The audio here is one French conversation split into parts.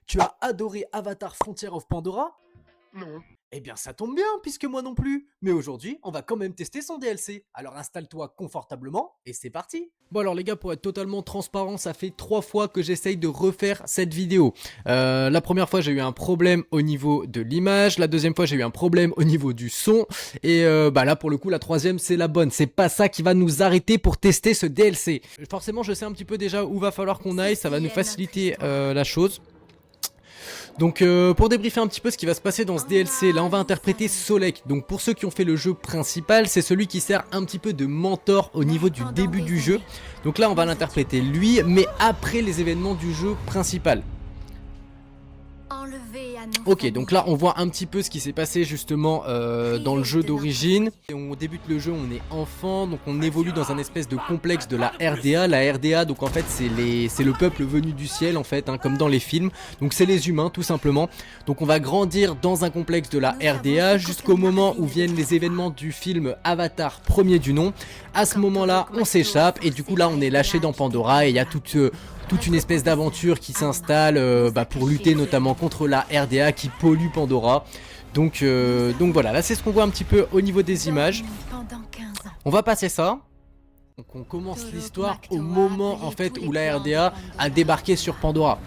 Tu as adoré Avatar Frontier of Pandora? Non. Eh bien ça tombe bien, puisque moi non plus. Mais aujourd'hui, on va quand même tester son DLC. Alors installe-toi confortablement, et c'est parti. Bon alors les gars, pour être totalement transparent, ça fait 3 fois que j'essaye de refaire cette vidéo. La première fois, j'ai eu un problème au niveau de l'image. La deuxième fois, j'ai eu un problème au niveau du son. Et bah là, pour le coup, la troisième, c'est la bonne. C'est pas ça qui va nous arrêter pour tester ce DLC. Forcément, je sais un petit peu déjà où va falloir qu'on aille. Ça va nous faciliter la chose. Donc pour débriefer un petit peu ce qui va se passer dans ce DLC, là on va interpréter Solek. Donc pour ceux qui ont fait le jeu principal, c'est celui qui sert un petit peu de mentor au niveau du début du jeu. Donc là on va l'interpréter lui, mais après les événements du jeu principal. Ok, donc là on voit un petit peu ce qui s'est passé justement dans le jeu d'origine. On débute le jeu, on est enfant, donc on évolue dans un espèce de complexe de la RDA. La RDA, donc en fait c'est le peuple venu du ciel en fait, hein, comme dans les films. Donc c'est les humains tout simplement. Donc on va grandir dans un complexe de la RDA jusqu'au moment où viennent les événements du film Avatar premier du nom. À ce moment-là on s'échappe et du coup là on est lâché dans Pandora et il y a toute une espèce d'aventure qui s'installe pour lutter notamment contre la RDA qui pollue Pandora. Donc voilà, là c'est ce qu'on voit un petit peu au niveau des images. On va passer ça. Donc on commence l'histoire au moment en fait où la RDA a débarqué sur Pandora.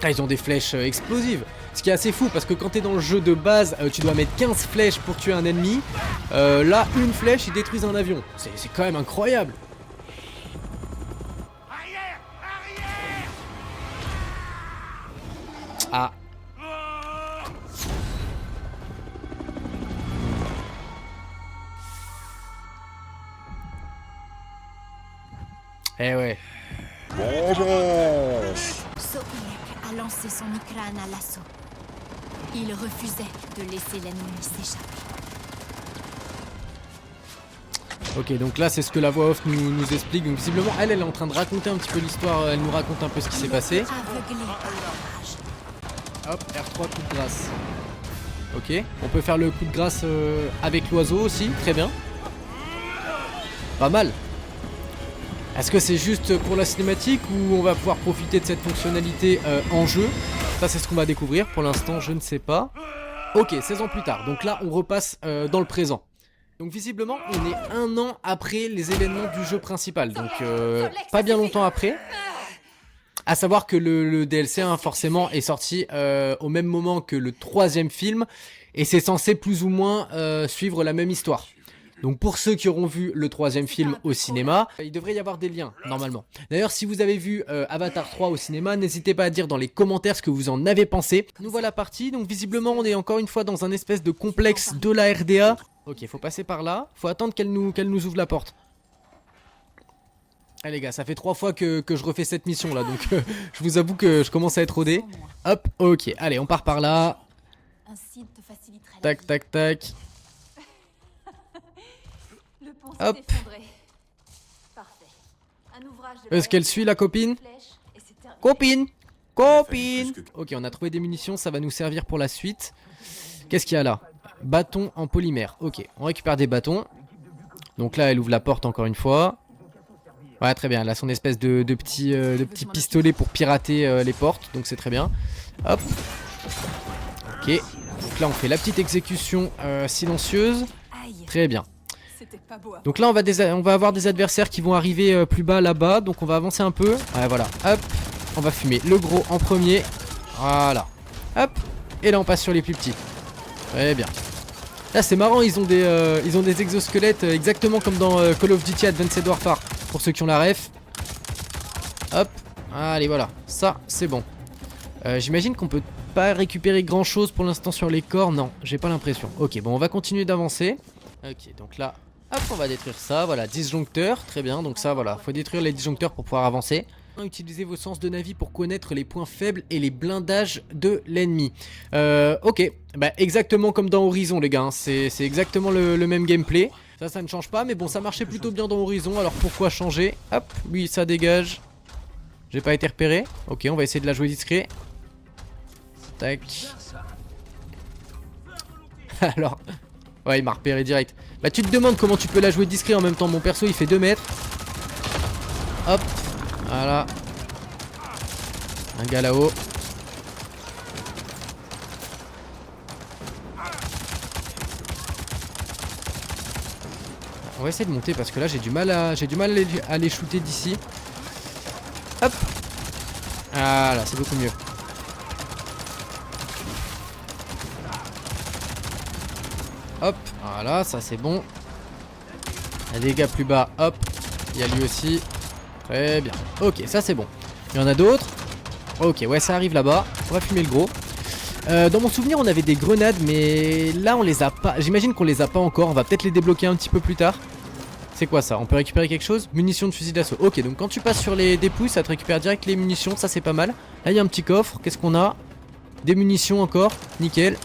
Ah, ils ont des flèches explosives. Ce qui est assez fou parce que quand t'es dans le jeu de base, tu dois mettre 15 flèches pour tuer un ennemi. Là, une flèche, ils détruisent un avion. C'est quand même incroyable. Ah. Eh ouais. Soilek a lancé son Ikran à l'assaut. Il refusait de laisser l'ennemi s'échapper. Ok, donc là c'est ce que la voix off nous explique. Donc visiblement elle est en train de raconter un petit peu l'histoire. Elle nous raconte un peu ce qui s'est passé. Aveuglé par la rage. Hop, R3 coup de grâce. Ok, on peut faire le coup de grâce avec l'oiseau aussi, très bien. Pas mal. Est-ce que c'est juste pour la cinématique ou on va pouvoir profiter de cette fonctionnalité en jeu? Ça c'est ce qu'on va découvrir, pour l'instant je ne sais pas. Ok, 16 ans plus tard, donc là on repasse dans le présent. Donc visiblement on est 1 an après les événements du jeu principal, donc pas bien longtemps après. À savoir que le DLC hein, forcément est sorti au même moment que le 3e film. Et c'est censé plus ou moins suivre la même histoire. Donc pour ceux qui auront vu le 3e film au cinéma, il devrait y avoir des liens normalement. D'ailleurs si vous avez vu Avatar 3 au cinéma, n'hésitez pas à dire dans les commentaires ce que vous en avez pensé. Nous voilà partis, donc visiblement on est encore une fois dans un espèce de complexe de la RDA. Ok, faut passer par là, faut attendre qu'elle nous ouvre la porte. Ah les gars, ça fait 3 fois que je refais cette mission là, donc je vous avoue que je commence à être rodé. Hop, ok, allez on part par là. Tac tac tac. Hop. Est-ce qu'elle suit la copine? Copine! Copine! Ok, on a trouvé des munitions, ça va nous servir pour la suite. Qu'est-ce qu'il y a là? Bâton en polymère. Ok, on récupère des bâtons. Donc là, elle ouvre la porte encore une fois. Ouais, très bien, elle a son espèce de petit pistolet pour pirater les portes, donc c'est très bien. Hop. Ok, donc là on fait la petite exécution silencieuse. Très bien. Donc là on va avoir des adversaires qui vont arriver plus bas là-bas. Donc on va avancer un peu. Ouais voilà, hop. On va fumer le gros en premier. Voilà. Hop. Et là on passe sur les plus petits. Très bien. Là c'est marrant, ils ont des exosquelettes exactement comme dans Call of Duty Advanced Warfare. Pour ceux qui ont la ref. Hop. Allez voilà, ça c'est bon. J'imagine qu'on peut pas récupérer grand chose pour l'instant sur les corps. Non, j'ai pas l'impression. Ok, bon on va continuer d'avancer. Ok, donc là, hop, on va détruire ça. Voilà, disjoncteur, très bien. Donc ça, voilà, faut détruire les disjoncteurs pour pouvoir avancer. Utilisez vos sens de navi pour connaître les points faibles et les blindages de l'ennemi. Ok, bah exactement comme dans Horizon les gars, hein. C'est exactement le même gameplay. Ça ne change pas, mais bon, ça marchait plutôt bien dans Horizon, alors pourquoi changer? Hop, lui ça dégage. J'ai pas été repéré. Ok, on va essayer de la jouer discret. Tac. Alors... Ouais, il m'a repéré direct. Bah tu te demandes comment tu peux la jouer discret en même temps. Mon perso il fait 2 mètres. Hop. Voilà. Un gars là-haut. On va essayer de monter parce que là j'ai du mal à les shooter d'ici. Hop. Voilà, c'est beaucoup mieux. Hop, voilà, ça c'est bon. Il y a des gars plus bas, hop. Il y a lui aussi. Très bien. Ok, ça c'est bon. Il y en a d'autres. Ok, ouais, ça arrive là-bas. On va fumer le gros. Dans mon souvenir, on avait des grenades, mais là on les a pas. J'imagine qu'on les a pas encore. On va peut-être les débloquer un petit peu plus tard. C'est quoi ça? On peut récupérer quelque chose? Munitions de fusil d'assaut. Ok, donc quand tu passes sur les dépouilles, ça te récupère direct les munitions. Ça c'est pas mal. Là il y a un petit coffre. Qu'est-ce qu'on a? Des munitions encore. Nickel.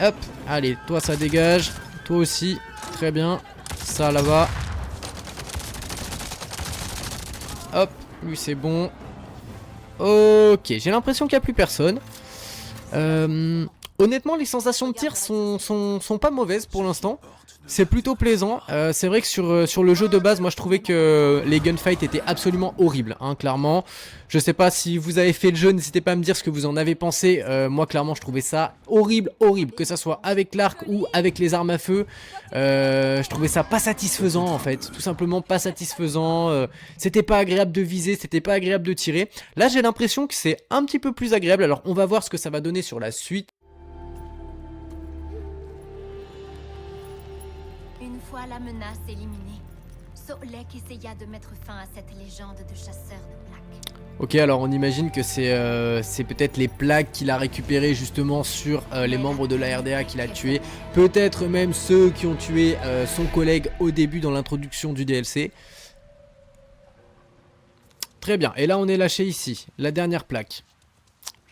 Hop. Allez, toi ça dégage. Toi aussi. Très bien. Ça là-bas. Hop. Lui c'est bon. Ok, j'ai l'impression qu'il n'y a plus personne. Honnêtement, les sensations de tir sont pas mauvaises pour l'instant. C'est plutôt plaisant. C'est vrai que sur le jeu de base, moi je trouvais que les gunfights étaient absolument horribles, hein, clairement. Je sais pas si vous avez fait le jeu, n'hésitez pas à me dire ce que vous en avez pensé. Moi clairement je trouvais ça horrible, que ça soit avec l'arc ou avec les armes à feu. Je trouvais ça pas satisfaisant en fait, tout simplement pas satisfaisant. C'était pas agréable de viser, c'était pas agréable de tirer. Là j'ai l'impression que c'est un petit peu plus agréable, alors on va voir ce que ça va donner sur la suite. Une fois la menace éliminée, Solek essaya de mettre fin à cette légende de chasseur de plaques. Ok, alors on imagine que c'est peut-être les plaques qu'il a récupérées justement sur les membres de la RDA qu'il a tués. Peut-être même ceux qui ont tué son collègue au début dans l'introduction du DLC. Très bien, et là on est lâché ici, la dernière plaque.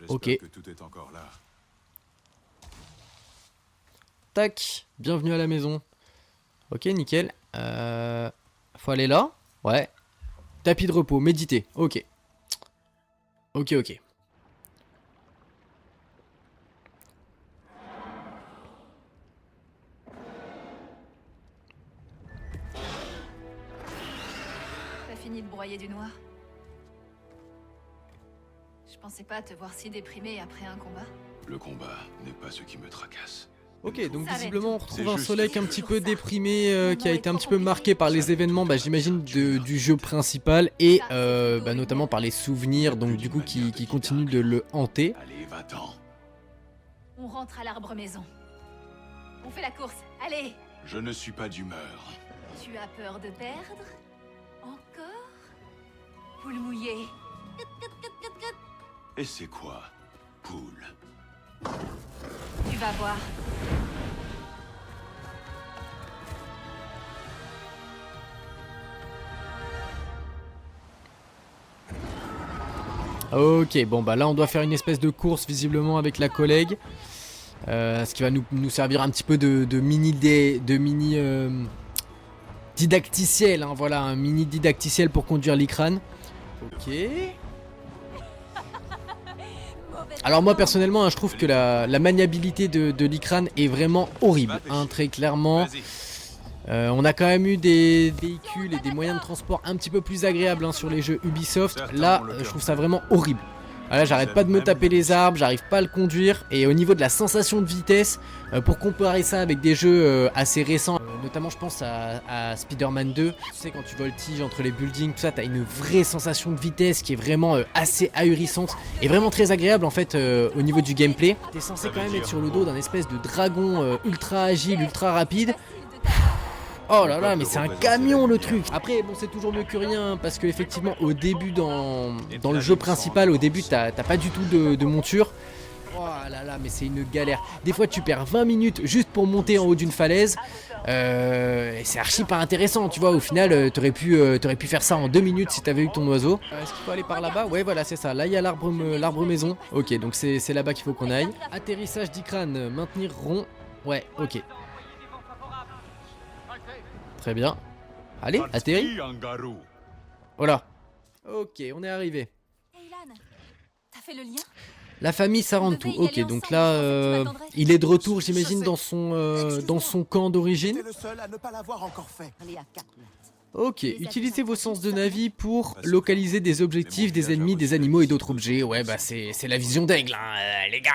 Ok. Que tout est encore là. Tac, bienvenue à la maison. Ok, nickel. Faut aller là? Ouais. Tapis de repos, méditer. Ok. Ok. T'as fini de broyer du noir? Je pensais pas te voir si déprimé après un combat. Le combat n'est pas ce qui me tracasse. Ok, donc Ça visiblement on va être retrouve un juste Solek un petit peu déprimé, qui a été un petit peu marqué par les événements, j'imagine, du jeu principal et notamment par les souvenirs, donc du coup qui continuent de le hanter. Allez, va-t'en. On rentre à l'arbre maison. On fait la course, allez! Je ne suis pas d'humeur. Tu as peur de perdre? Encore? Poule mouillée. Et c'est quoi, poule? Tu vas voir. Ok, bon bah là on doit faire une espèce de course visiblement avec la collègue. Ce qui va nous servir un petit peu de mini didacticiel, hein, voilà, un mini didacticiel pour conduire l'Ikran. Ok. Alors moi personnellement, hein, je trouve que la maniabilité de l'Ikran est vraiment horrible, hein, très clairement. On a quand même eu des véhicules et des moyens de transport un petit peu plus agréables, hein, sur les jeux Ubisoft. Là, je trouve ça vraiment horrible. Là, j'arrête pas de me taper les arbres, j'arrive pas à le conduire. Et au niveau de la sensation de vitesse, pour comparer ça avec des jeux assez récents, notamment je pense à Spider-Man 2. Tu sais, quand tu voltiges entre les buildings, tout ça, t'as une vraie sensation de vitesse qui est vraiment assez ahurissante et vraiment très agréable en fait au niveau du gameplay. T'es censé quand même être sur le dos d'un espèce de dragon ultra agile, ultra rapide. Oh là là, mais c'est un camion le truc. Après bon, c'est toujours mieux que rien, parce que effectivement au début dans le jeu principal, au début t'as pas du tout de monture. Oh là là, mais c'est une galère. Des fois tu perds 20 minutes juste pour monter en haut d'une falaise. Et c'est archi pas intéressant, tu vois. Au final t'aurais pu faire ça en 2 minutes si t'avais eu ton oiseau. Est-ce qu'il faut aller par là-bas? Ouais, voilà, c'est ça. Là il y a l'arbre maison. Ok, donc c'est là-bas qu'il faut qu'on aille. Atterrissage d'Ikran, maintenir rond. Ouais, ok. Très bien. Allez, atterris. Voilà. Ok, on est arrivé. Eylan, t'as fait le lien? La famille Sarantou. Ok, donc là, il est de retour, j'imagine, dans son camp d'origine. T'es le seul à ne pas l'avoir encore fait. Ok, utilisez vos sens de Navi pour localiser des objectifs, des ennemis, des animaux et d'autres objets. Ouais, bah c'est la vision d'aigle, hein, les gars.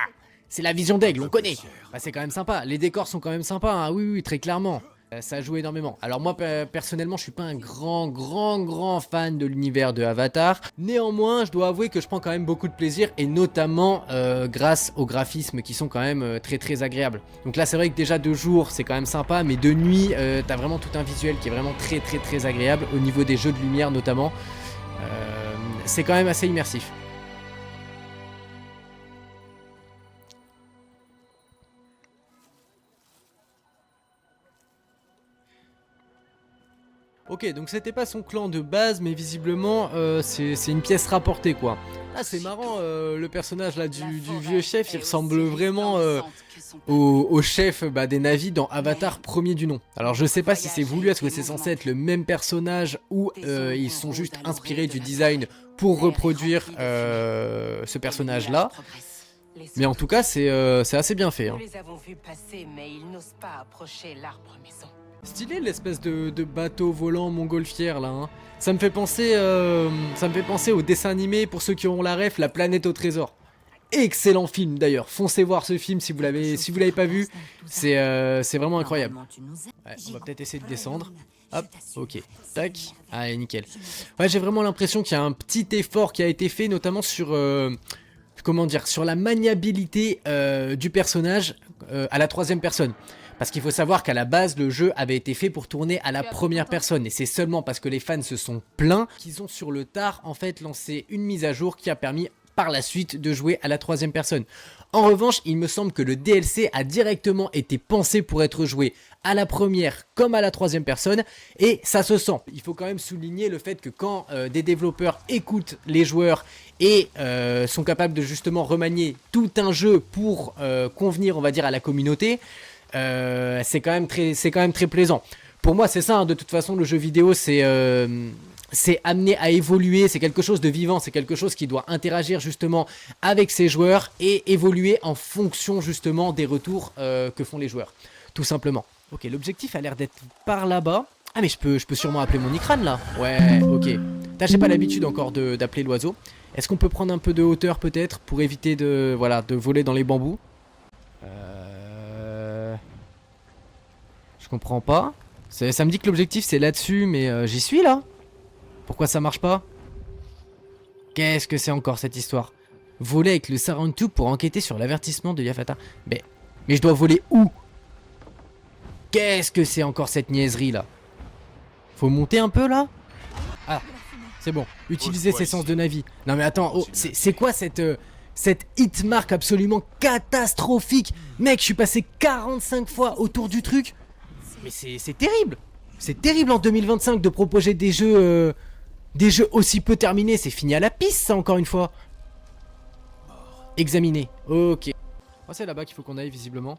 C'est la vision d'aigle, on connaît. Bah c'est quand même sympa, les décors sont quand même sympas, hein. Oui, oui, très clairement. Ça joue énormément. Alors moi, personnellement, je suis pas un grand fan de l'univers de Avatar. Néanmoins, je dois avouer que je prends quand même beaucoup de plaisir, et notamment grâce aux graphismes qui sont quand même très agréables. Donc là, c'est vrai que déjà de jour, c'est quand même sympa, mais de nuit, t'as vraiment tout un visuel qui est vraiment très agréable, au niveau des jeux de lumière notamment. C'est quand même assez immersif. Ok, donc c'était pas son clan de base, mais visiblement c'est une pièce rapportée quoi. Ah c'est marrant, le personnage là du vieux chef, il ressemble vraiment au chef des Na'vi dans Avatar premier du nom. Alors je sais pas si c'est voulu, est-ce que c'est censé être le même personnage ou ils sont juste inspirés du design pour reproduire ce personnage là. Mais en tout cas c'est assez bien fait. Hein. Nous les avons vus passer, mais ils n'osent pas approcher l'arbre maison. Stylé l'espèce de bateau volant montgolfière là. Hein. Ça me fait penser au dessin animé pour ceux qui auront la ref, La Planète au Trésor. Excellent film d'ailleurs. Foncez voir ce film si vous l'avez pas vu. C'est vraiment incroyable. Ouais, on va peut-être essayer de descendre. Hop, ok, tac. Allez, nickel. Ouais, j'ai vraiment l'impression qu'il y a un petit effort qui a été fait, notamment sur comment dire, sur la maniabilité du personnage à la troisième personne. Parce qu'il faut savoir qu'à la base, le jeu avait été fait pour tourner à la première personne. Et c'est seulement parce que les fans se sont plaints qu'ils ont sur le tard en fait lancé une mise à jour qui a permis par la suite de jouer à la troisième personne. En revanche, il me semble que le DLC a directement été pensé pour être joué à la première comme à la troisième personne. Et ça se sent. Il faut quand même souligner le fait que quand des développeurs écoutent les joueurs et sont capables de justement remanier tout un jeu pour convenir, on va dire, à la communauté... c'est quand même très plaisant. Pour moi c'est ça, hein, de toute façon le jeu vidéo c'est amené à évoluer, c'est quelque chose de vivant, c'est quelque chose qui doit interagir justement avec ses joueurs et évoluer en fonction justement des retours que font les joueurs, tout simplement. Ok, l'objectif a l'air d'être par là-bas. Ah mais je peux sûrement appeler mon Ikran là. Ouais, ok. J'ai pas l'habitude encore d'appeler l'oiseau. Est-ce qu'on peut prendre un peu de hauteur peut-être pour éviter de voler dans les bambous? Je comprends pas. Ça me dit que l'objectif c'est là-dessus, mais j'y suis là. Pourquoi ça marche pas? Qu'est-ce que c'est encore cette histoire? Voler avec le Surround Tube pour enquêter sur l'avertissement de Yafata. Mais je dois voler où? Qu'est-ce que c'est encore cette niaiserie là? Faut monter un peu là? Ah, c'est bon. Utilisez ses sens de Navi. Non mais attends, oh, c'est quoi cette hitmark absolument catastrophique? Mec, je suis passé 45 fois autour du truc. Mais c'est terrible. C'est terrible en 2025 de proposer des jeux aussi peu terminés. C'est fini à la piste ça encore une fois. Examiner. Ok. Oh, c'est là-bas qu'il faut qu'on aille visiblement.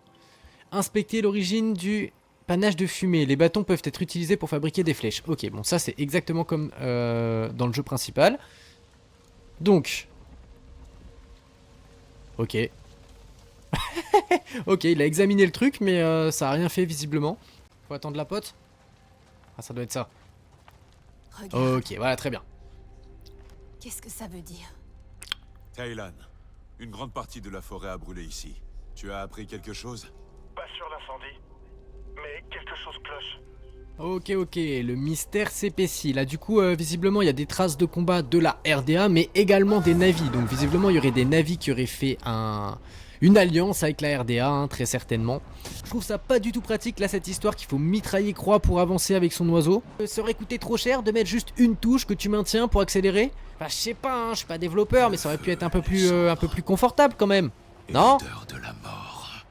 Inspecter l'origine du panache de fumée. Les bâtons peuvent être utilisés pour fabriquer des flèches. Ok, bon ça c'est exactement comme dans le jeu principal. Donc. Ok. Ok, il a examiné le truc mais ça a rien fait visiblement. Faut attendre la pote. Ah, ça doit être ça. Regarde. Ok, voilà, très bien. Qu'est-ce que ça veut dire? Thailand, une grande partie de la forêt a brûlé ici. Tu as appris quelque chose? Pas sur l'incendie, mais quelque chose cloche. Ok, le mystère s'épaissit. Là, du coup, visiblement, il y a des traces de combat de la RDA, mais également des Na'vi. Donc, visiblement, il y aurait des Na'vi qui auraient fait une alliance avec la RDA, hein, très certainement. Je trouve ça pas du tout pratique, là, cette histoire qu'il faut mitrailler croix pour avancer avec son oiseau. Ça aurait coûté trop cher de mettre juste une touche que tu maintiens pour accélérer. Enfin, je sais pas, hein, je suis pas développeur, mais ça aurait pu être un peu plus confortable quand même. Non ? L'odeur de la mort.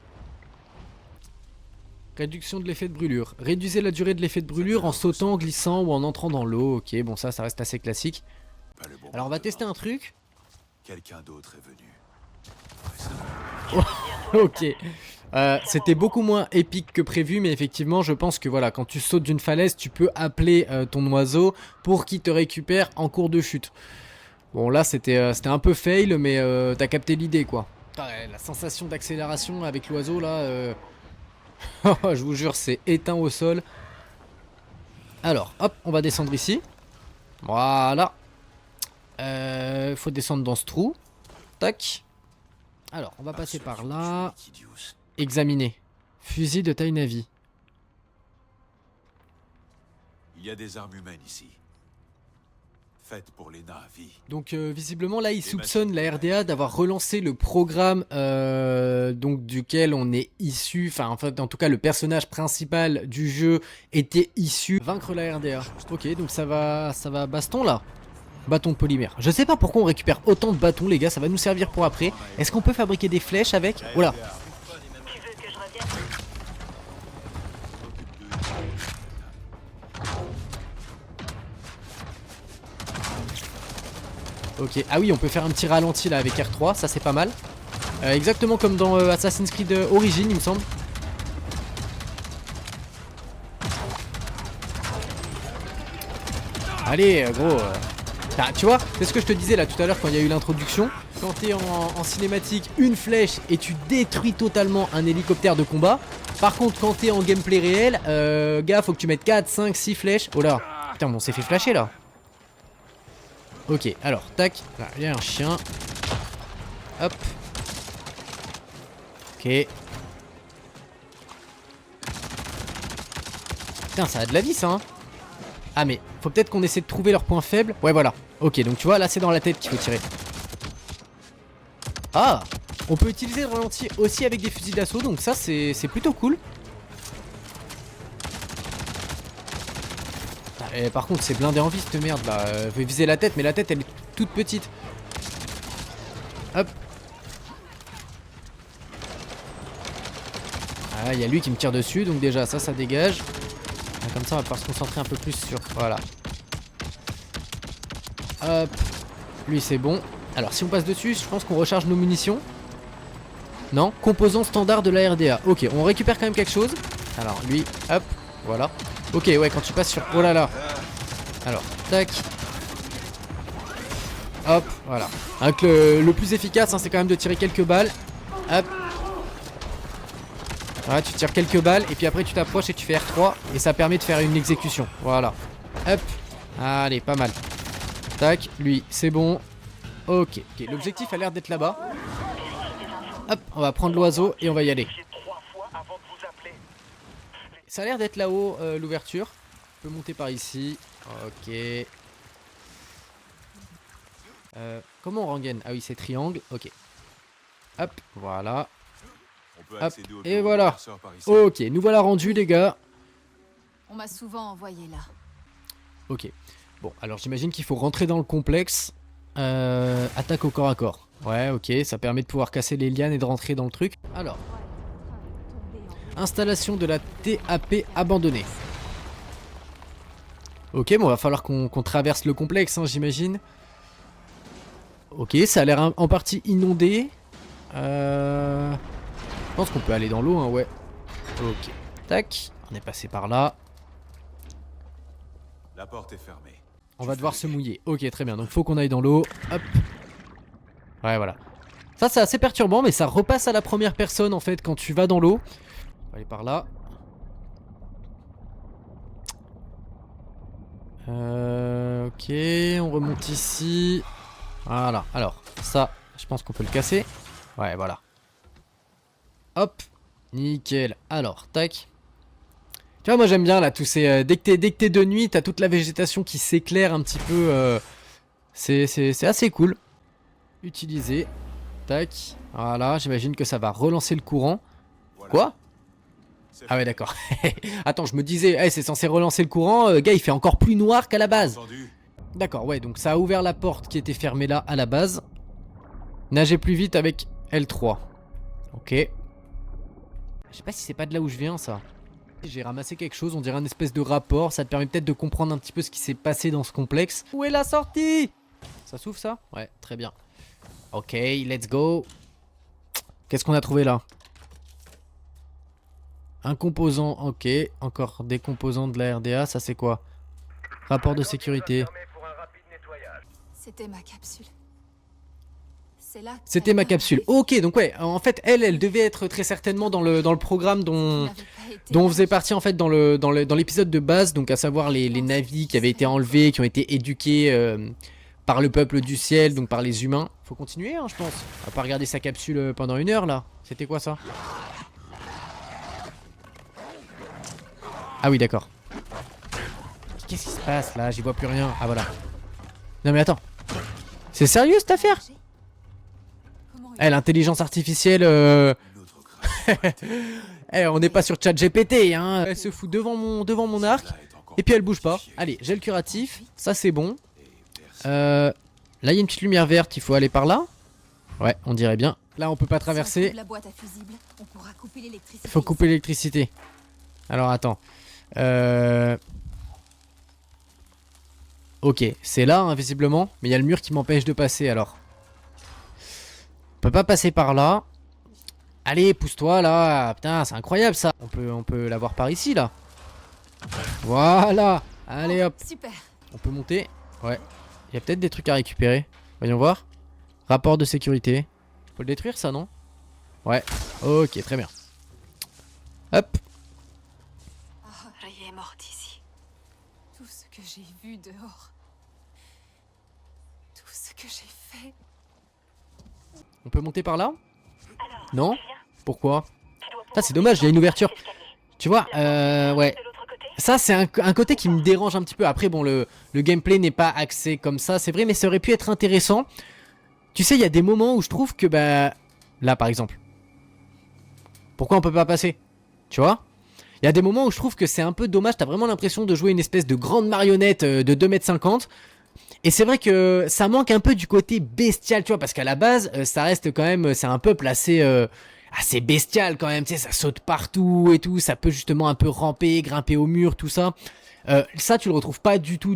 Réduction de l'effet de brûlure. Réduisez la durée de l'effet de brûlure en sautant, glissant ou en entrant dans l'eau. Ok, bon ça reste assez classique. Pas le bon Alors on va moment tester de un truc. Quelqu'un d'autre est venu. Ok. C'était beaucoup moins épique que prévu, mais effectivement je pense que voilà, quand tu sautes d'une falaise, tu peux appeler ton oiseau pour qu'il te récupère en cours de chute. Bon là c'était un peu fail, mais t'as capté l'idée quoi. La sensation d'accélération avec l'oiseau là, je vous jure c'est éteint au sol. Alors, hop, on va descendre ici. Voilà. Faut descendre dans ce trou. Tac. Alors, on va passer par là. Examiner. Fusil de taille Navi. Il y a des armes humaines ici. Faites pour les navis. Donc visiblement là il soupçonne la RDA d'avoir relancé le programme donc duquel on est issu, enfin en fait en tout cas le personnage principal du jeu était issu. Vaincre la RDA. Ok, donc ça va baston là. Bâton de polymère. Je sais pas pourquoi on récupère autant de bâtons les gars, ça va nous servir pour après. Est-ce qu'on peut fabriquer des flèches avec? Oh là. Qui veut que je revienne? Ok, ah oui on peut faire un petit ralenti là avec R3, ça c'est pas mal. Exactement comme dans Assassin's Creed Origins il me semble. Allez gros ah, tu vois, c'est ce que je te disais là tout à l'heure quand il y a eu l'introduction. Quand t'es en cinématique, une flèche et tu détruis totalement un hélicoptère de combat. Par contre quand t'es en gameplay réel, gars faut que tu mettes 4, 5, 6 flèches. Oh là, putain on s'est fait flasher là. Ok, alors, tac, là, il y a un chien. Hop. Ok. Putain, ça a de la vie, ça, hein. Ah, mais faut peut-être qu'on essaie de trouver leurs points faibles. Ouais, voilà. Ok, donc tu vois, là, c'est dans la tête qu'il faut tirer. Ah, on peut utiliser le ralenti aussi avec des fusils d'assaut, donc ça, c'est plutôt cool. Et par contre c'est blindé en vie cette merde là, je vais viser la tête mais la tête elle est toute petite. Hop. Ah il y a lui qui me tire dessus donc déjà ça dégage. Ah, comme ça on va pouvoir se concentrer un peu plus sur... Voilà. Hop. Lui c'est bon. Alors si on passe dessus je pense qu'on recharge nos munitions. Non, composant standard de la RDA. Ok on récupère quand même quelque chose. Alors lui hop voilà. Ok ouais quand tu passes sur... Oh là là. Alors tac. Hop voilà. Donc le plus efficace hein, c'est quand même de tirer quelques balles. Hop. Voilà tu tires quelques balles et puis après tu t'approches et tu fais R3. Et ça permet de faire une exécution. Voilà. Hop. Allez pas mal. Tac lui c'est bon. Ok, l'objectif a l'air d'être là-bas. Hop on va prendre l'oiseau et on va y aller. Ça a l'air d'être là-haut l'ouverture. On peut monter par ici. Ok. Comment on rengaine? Ah oui c'est triangle. Ok. Hop voilà. On peut Hop, accéder au et bureau voilà. du chasseur par ici. Ok nous voilà rendus les gars. On m'a souvent envoyé là. Ok. Bon alors j'imagine qu'il faut rentrer dans le complexe. Attaque au corps à corps. Ouais ok ça permet de pouvoir casser les lianes et de rentrer dans le truc. Alors. Installation de la TAP abandonnée. Ok, bon, va falloir qu'on traverse le complexe, hein, j'imagine. Ok, ça a l'air en partie inondé. Je pense qu'on peut aller dans l'eau, hein, ouais. Ok, tac, on est passé par là. La porte est fermée. On va devoir se mouiller. Ok, très bien, donc faut qu'on aille dans l'eau. Hop. Ouais, voilà. Ça, c'est assez perturbant, mais ça repasse à la première personne, en fait, quand tu vas dans l'eau. On va aller par là. Ok, on remonte ici. Voilà, alors, ça, je pense qu'on peut le casser. Ouais, voilà. Hop, nickel. Alors, tac. Tu vois, moi j'aime bien là, tous ces... dès que t'es de nuit, t'as toute la végétation qui s'éclaire un petit peu. C'est assez cool. Utiliser. Tac. Voilà, j'imagine que ça va relancer le courant. Voilà. Quoi? Ah ouais d'accord. Attends je me disais hey, c'est censé relancer le courant, gars il fait encore plus noir qu'à la base. D'accord ouais donc ça a ouvert la porte qui était fermée là à la base. Nager plus vite avec L3. Ok. Je sais pas si c'est pas de là où je viens ça. J'ai ramassé quelque chose, on dirait un espèce de rapport. Ça te permet peut-être de comprendre un petit peu ce qui s'est passé dans ce complexe. Où est la sortie? Ça s'ouvre ça? Ouais très bien. Ok let's go. Qu'est-ce qu'on a trouvé là? Un composant, ok. Encore des composants de la RDA, ça c'est quoi? Rapport de sécurité. C'était ma capsule. C'est là que C'était ma t'as capsule. compris. Ok, donc ouais, en fait, elle devait être très certainement dans le programme Tu dont n'avais pas été on là. faisait partie en fait dans l'épisode de base, donc à savoir les navis qui avaient été enlevés, qui ont été éduqués par le peuple du ciel, donc par les humains. Faut continuer, hein, je pense. On va pas regarder sa capsule pendant 1 heure là. C'était quoi ça? Ah oui, d'accord. Qu'est-ce qui se passe là? J'y vois plus rien. Ah voilà. Non mais attends. C'est sérieux cette affaire? Comment Eh, l'intelligence artificielle... Eh, on n'est pas sur ChatGPT, hein. Elle se fout devant mon arc, et puis elle bouge pas. Allez, gel curatif, ça c'est bon. Là, il y a une petite lumière verte, il faut aller par là. Ouais, on dirait bien. Là, on peut pas Si on traverser. trouve la boîte à fusibles, on pourra couper l'électricité. Il faut couper l'électricité. Alors, attends. Ok, c'est là, hein, visiblement. Mais il y a le mur qui m'empêche de passer, alors. On peut pas passer par là. Allez, pousse-toi, là. Putain, c'est incroyable, ça. On peut l'avoir par ici, là. Voilà. Allez, hop. Super. On peut monter. Ouais. Il y a peut-être des trucs à récupérer. Voyons voir. Rapport de sécurité. Faut le détruire, ça, non? Ouais. Ok, très bien. Hop. Ray est morte ici. Tout ce que j'ai vu dehors. Tout ce que j'ai fait. On peut monter par là? Non? Pourquoi? Ah, c'est dommage, il y a une ouverture. Tu vois, ouais. Ça, c'est un côté qui me dérange un petit peu. Après, bon, le gameplay n'est pas axé comme ça, c'est vrai, mais ça aurait pu être intéressant. Tu sais, il y a des moments où je trouve que, bah... Là, par exemple. Pourquoi on peut pas passer? Tu vois? Il y a des moments où je trouve que c'est un peu dommage. T'as vraiment l'impression de jouer une espèce de grande marionnette de 2,50 m. Et c'est vrai que ça manque un peu du côté bestial, tu vois, parce qu'à la base, ça reste quand même, c'est un peuple assez bestial quand même, tu sais, ça saute partout et tout, ça peut justement un peu ramper, grimper au mur, tout ça. Ça, tu le retrouves pas du tout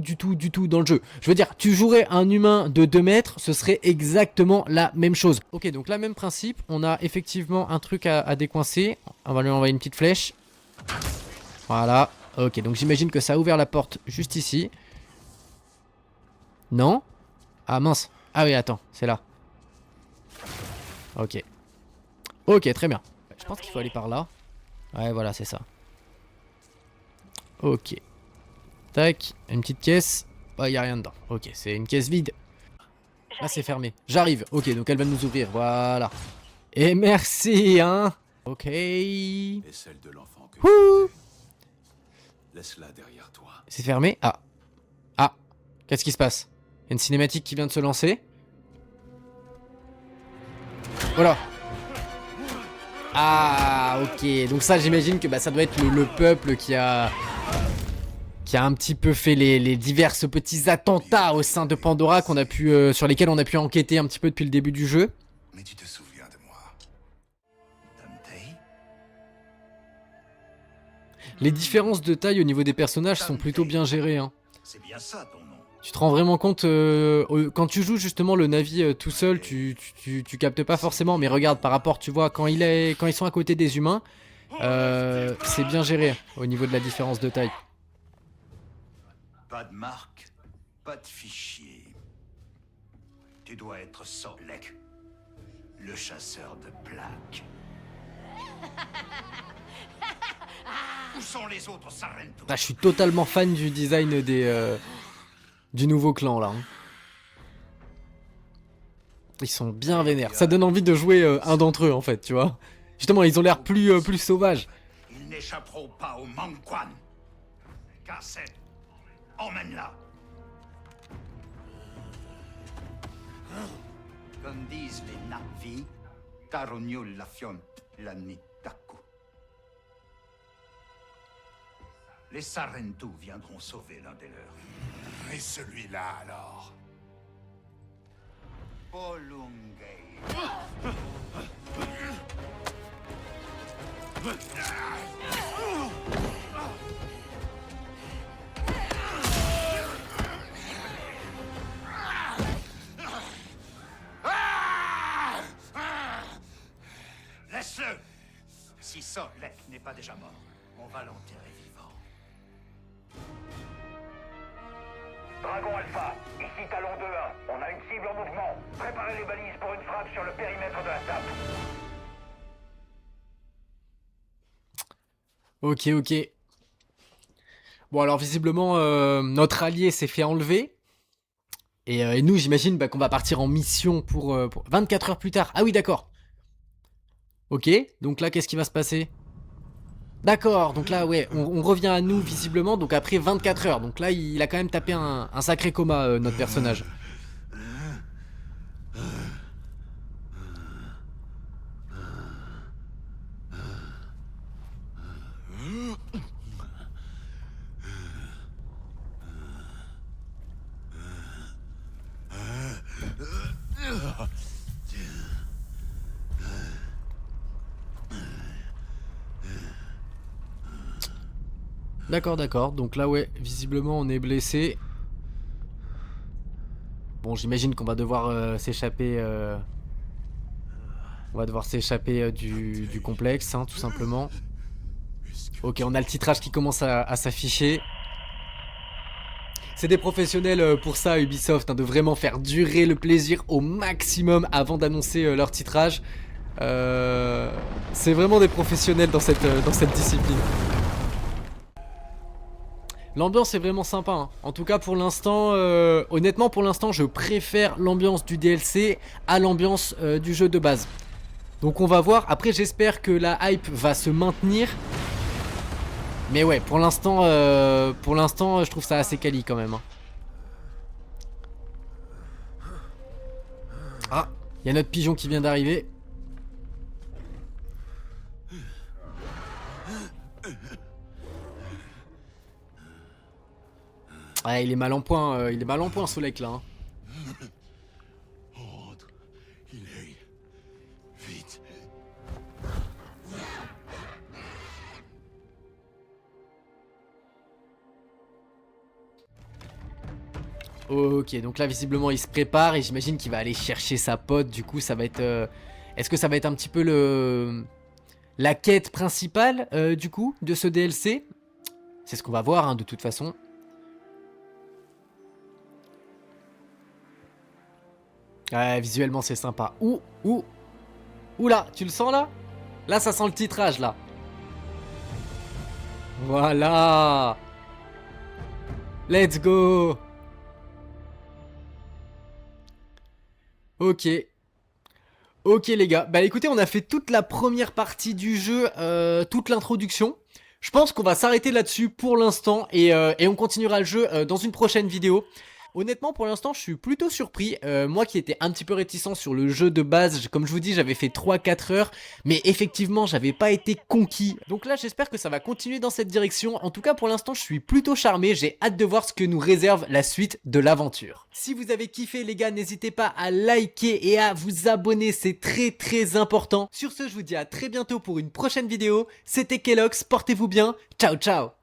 dans le jeu. Je veux dire, tu jouerais un humain de 2 mètres, ce serait exactement la même chose. Ok, donc là, même principe, on a effectivement un truc à décoincer. On va lui envoyer une petite flèche. Voilà, ok, donc j'imagine que ça a ouvert la porte juste ici. Non? Ah mince. Ah oui, attends, c'est là. Ok. Ok, très bien. Je pense qu'il faut aller par là. Ouais, voilà, c'est ça. Ok. Tac, une petite caisse. Bah, y a rien dedans. Ok, c'est une caisse vide. Ah, c'est fermé. J'arrive. Ok, donc elle va nous ouvrir. Voilà. Et merci, hein. Ok. Et celle de l'enfant que Wouh. laisse-la derrière toi. C'est fermé. Ah. Ah. Qu'est-ce qui se passe? Il y a une cinématique qui vient de se lancer. Voilà. Ah, ok. Donc ça, j'imagine que bah, ça doit être le peuple qui a un petit peu fait les divers petits attentats au sein de Pandora qu'on a pu, sur lesquels on a pu enquêter un petit peu depuis le début du jeu. Mais tu te souviens de moi, Dante? Les différences de taille au niveau des personnages sont plutôt bien gérées, hein. C'est bien ça ton nom. Tu te rends vraiment compte, quand tu joues justement le Navi tout seul, tu captes pas forcément, mais regarde par rapport, tu vois, quand ils sont à côté des humains, c'est bien géré au niveau de la différence de taille. Pas de marque, pas de fichier. Tu dois être Solek, le chasseur de plaques. Où sont les autres Sarento? Ah, je suis totalement fan du design du nouveau clan là. Hein. Ils sont bien vénères. Ça donne envie de jouer un d'entre eux en fait, tu vois. Justement, ils ont l'air plus sauvages. Ils n'échapperont pas au Mangquan. Cassette, emmène-la. Comme disent les Navi, Taroniul Lafion, Lanitaku. Les Sarentu viendront sauver l'un des leurs. Et celui-là alors? Polungei. Laisse-le! Si Solek n'est pas déjà mort, on va l'enterrer vivant. Dragon Alpha, ici Talon 2-1. On a une cible en mouvement. Préparez les balises pour une frappe. indésirables sur le périmètre de la SAP. Ok, ok. Bon, alors visiblement, notre allié s'est fait enlever. Et nous, j'imagine qu'on va partir en mission pour 24 heures plus tard. Ah oui, d'accord. Ok, donc là, qu'est-ce qui va se passer? D'accord, donc là, ouais, on revient à nous, visiblement, donc après 24 heures. Donc là, il a quand même tapé un sacré coma, notre personnage. D'accord, d'accord. Donc là, ouais, visiblement, on est blessé. Bon, j'imagine qu'on va devoir s'échapper. On va devoir s'échapper du complexe, hein, tout simplement. Ok, on a le titrage qui commence à s'afficher. C'est des professionnels pour ça, Ubisoft, hein, de vraiment faire durer le plaisir au maximum avant d'annoncer leur titrage. C'est vraiment des professionnels dans cette discipline. L'ambiance est vraiment sympa, hein. En tout cas pour l'instant, honnêtement pour l'instant je préfère l'ambiance du DLC à l'ambiance du jeu de base. Donc on va voir, après j'espère que la hype va se maintenir. Mais ouais, pour l'instant je trouve ça assez quali quand même, hein. Ah, il y a notre pigeon qui vient d'arriver. Ouais, il est mal en point, Solek là, hein. Rentre, Ilaï. Vite. Ok, donc là visiblement il se prépare et j'imagine qu'il va aller chercher sa pote. Du coup ça va être... Est-ce que ça va être un petit peu la quête principale du coup de ce DLC? C'est ce qu'on va voir, hein, de toute façon. Ouais, visuellement c'est sympa. Oula, tu le sens là? Là ça sent le titrage là. Voilà. Let's go. Ok. Ok les gars. Bah écoutez, on a fait toute la première partie du jeu, toute l'introduction. Je pense qu'on va s'arrêter là-dessus pour l'instant et on continuera le jeu dans une prochaine vidéo. Honnêtement pour l'instant je suis plutôt surpris, moi qui étais un petit peu réticent sur le jeu de base, comme je vous dis j'avais fait 3-4 heures, mais effectivement j'avais pas été conquis. Donc là j'espère que ça va continuer dans cette direction, en tout cas pour l'instant je suis plutôt charmé, j'ai hâte de voir ce que nous réserve la suite de l'aventure. Si vous avez kiffé les gars, n'hésitez pas à liker et à vous abonner, c'est très important. Sur ce je vous dis à très bientôt pour une prochaine vidéo, c'était Kelox, portez-vous bien, ciao ciao.